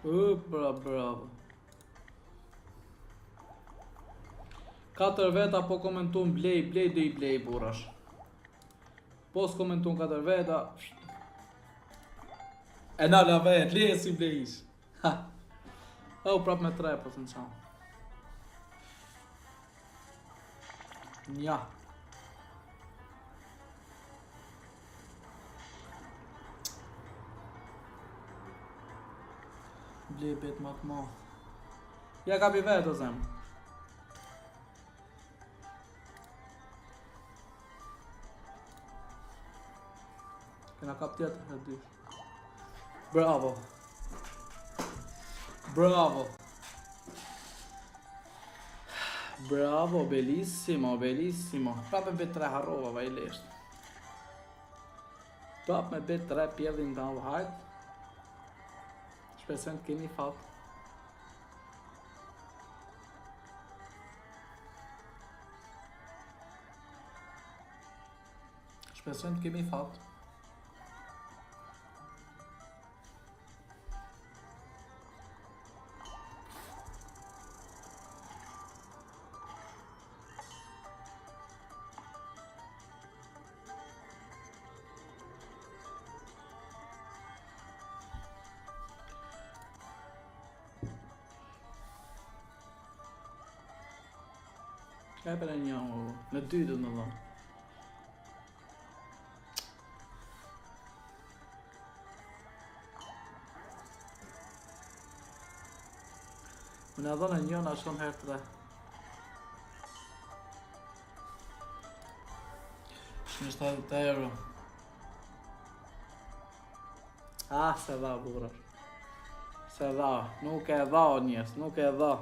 Bravo. 4 veta po komentun blej do I blej burash. Po s'komentun 4 veta. E nala vet, leje si blejsh. Ha. U prap me 3 po s'në qanë. Nja. Blej bet ma të ma. Ja ka pi vetë o zemë. Kena kap tjetër e dysh. Bravo. Bravo, bellissimo. Prap me bet 3 harrova vajlesht. Prap me bet 3 pjedhin nga u hajt. Shpresojmë të kemi fat. E për e një, në 2 du në dhëmë. Më në dhënë një në shumë herë 3. Shme 70 euro. Se dha burar. Se dha, nuk e dha njës, nuk e dha.